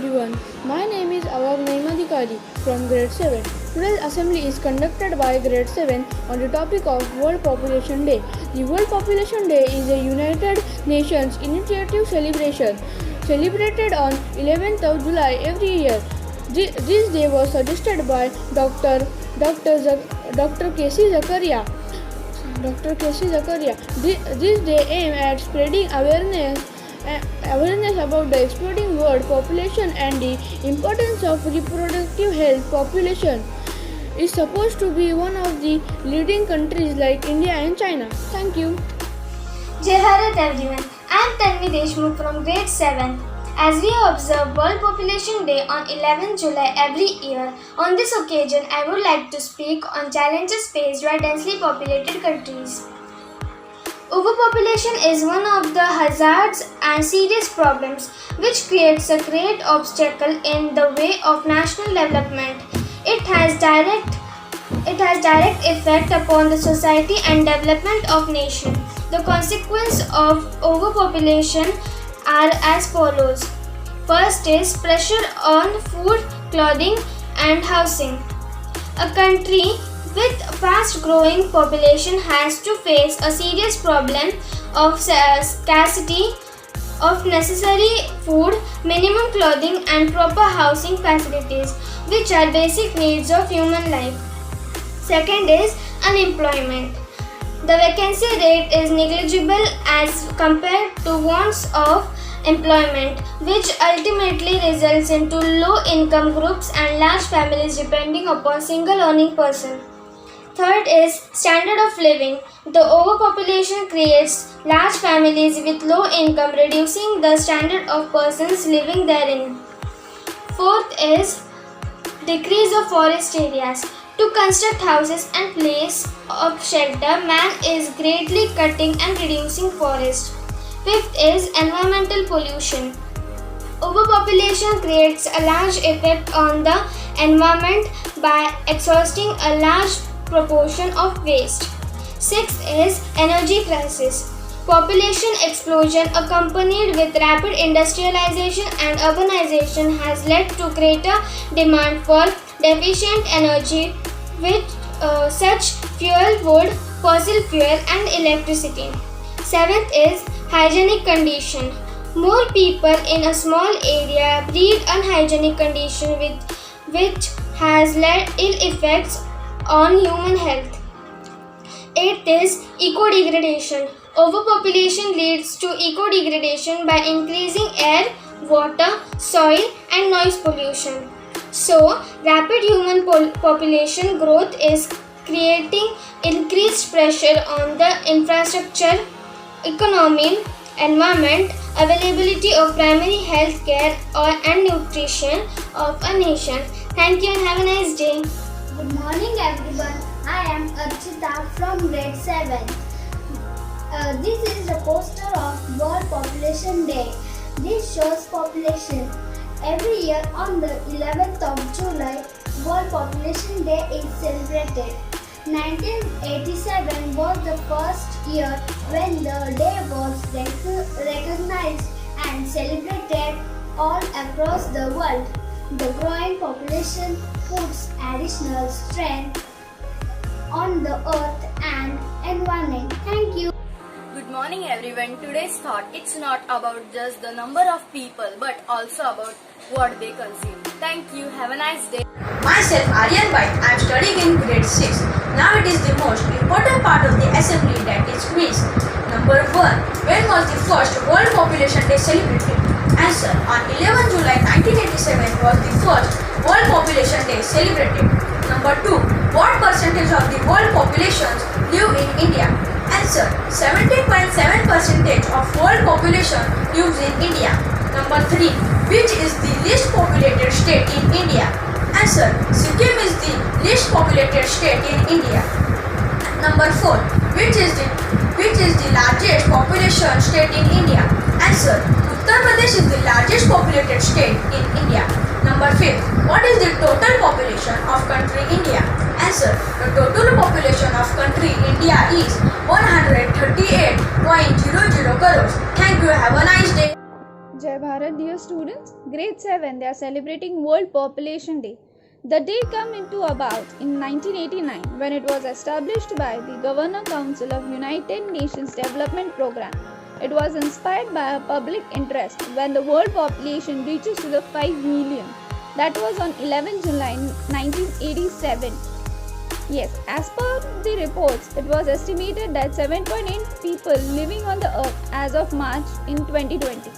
everyone. My name is Awag Naimadikari from grade 7. Today's assembly is conducted by grade 7 on the topic of World Population Day. The World Population Day is a United Nations initiative celebration celebrated on 11th of July every year. This day was suggested by Dr. K.C. Zakaria. This day aims at spreading awareness about the exploding world population and the importance of reproductive health. Population is supposed to be one of the leading countries like India and China. Thank you. Jai Bharat everyone. I am Tanvi Deshmukh from grade 7. As we observe World Population Day on 11 July every year, on this occasion I would like to speak on challenges faced by densely populated countries. Overpopulation is one of the hazards and serious problems which creates a great obstacle in the way of national development. It has direct effect upon the society and development of nation. The consequences of overpopulation are as follows. First is pressure on food, clothing and housing. A country with fast growing population has to face a serious problem of scarcity of necessary food, minimum clothing and proper housing facilities, which are basic needs of human life. Second is unemployment. The vacancy rate is negligible as compared to wants of employment, which ultimately results into low income groups and large families depending upon single earning person. Third is standard of living. The overpopulation creates large families with low income, reducing the standard of persons living therein. Fourth is decrease of forest areas. To construct houses and place of shelter, man is greatly cutting and reducing forest. Fifth is environmental pollution. Overpopulation creates a large effect on the environment by exhausting a large proportion of waste. Sixth is energy crisis. Population explosion accompanied with rapid industrialization and urbanization has led to greater demand for deficient energy, which such fuel wood, fossil fuel and electricity. Seventh is hygienic condition. More people in a small area breed unhygienic condition which has led ill effects on human health. Eighth is eco-degradation. Overpopulation leads to eco-degradation by increasing air, water, soil and noise pollution. So, rapid human population growth is creating increased pressure on the infrastructure, economy, environment, availability of primary health care and nutrition of a nation. Thank you and have a nice day. Good morning everyone. I am Archita from grade 7. This is the poster of World Population Day. This shows population. Every year on the 11th of July, World Population Day is celebrated. 1987 was the first year when the day was recognized and celebrated all across the world. The growing population puts additional strength on the earth and environment. Thank you. Good morning everyone. Today's thought, it's not about just the number of people but also about what they consume. Thank you. Have a nice day. Myself Aryan Bhai. I am studying in grade 6. Now it is the most important part of the assembly, that is quiz. Number 1. When was the first World Population Day celebrated? Answer. On 11 July 1987 was the first World Population Day celebrated. Number 2. What percentage of the world population live in India? Answer. 17.7% of world population lives in India. Number 3. Which is the least populated state in India? Answer. Sikkim is the least populated state in India. Number 4. Which is the largest population state in India? Answer. Uttar Pradesh is the largest populated state in India. Number 5. What is the total population of country India? Answer. The total population of country India is 138.00 crores. Thank you. Have a nice day. Jai Bharat, dear Dear students, grade 7 they are celebrating World Population Day. The day came into about in 1989 when it was established by the Governor Council of United Nations Development Program. It was inspired by a public interest when the world population reaches to the 5 million. That was on 11 July 1987. Yes, as per the reports, it was estimated that 7.8 people living on the earth as of March in 2020.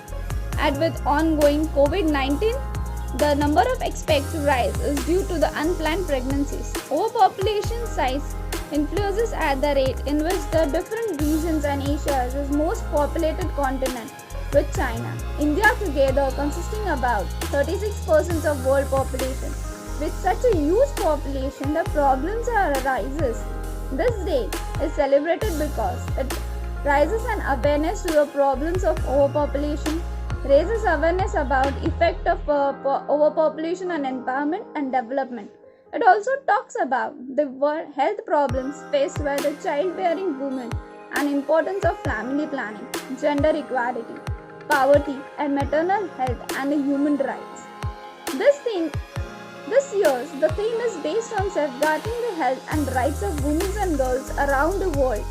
And with ongoing COVID-19, the number of expected to rise is due to the unplanned pregnancies. Overpopulation size influences at the rate in which the different regions and Asia is the most populated continent, with China, India together consisting about 36% of world population. With such a huge population, the problems arises. This day is celebrated because it raises an awareness to the problems of overpopulation, raises awareness about effect of overpopulation on environment and development. It also talks about the health problems faced by the childbearing women and importance of family planning, gender equality, poverty and maternal health and the human rights. This year's the theme is based on safeguarding the health and rights of women and girls around the world.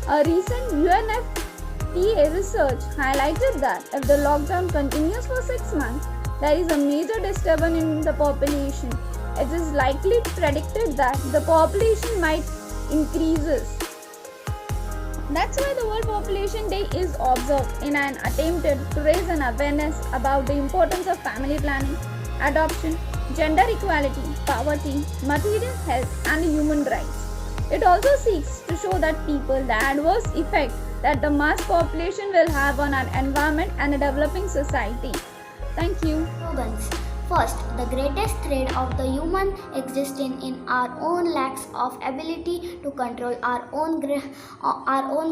A recent UNFPA research highlighted that if the lockdown continues for 6 months, there is a major disturbance in the population. It is likely predicted that the population might increases. That's why the World Population Day is observed in an attempt to raise an awareness about the importance of family planning, adoption, gender equality, poverty, material health and human rights. It also seeks to show that people the adverse effect that the mass population will have on our environment and a developing society. Thank you. Slogans. First, the greatest threat of the human existence in our own lacks of ability to control our own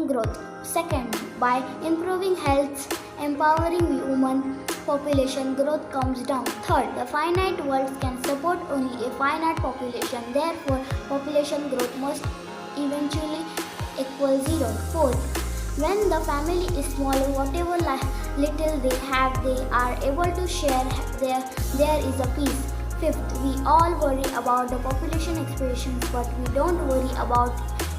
growth. Second, by improving health, empowering human population growth comes down. Third, the finite world can support only a finite population. Therefore, population growth must eventually equal zero. Fourth, when the family is smaller, whatever little they have, they are able to share. There is a peace. Fifth, we all worry about the population explosions, but we don't worry about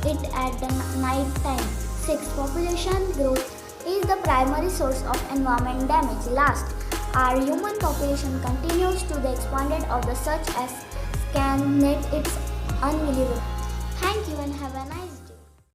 it at the night time. Sixth, population growth is the primary source of environment damage. Last, our human population continues to the expanded of the such as can net it's unbelievable. Thank you and have a nice day.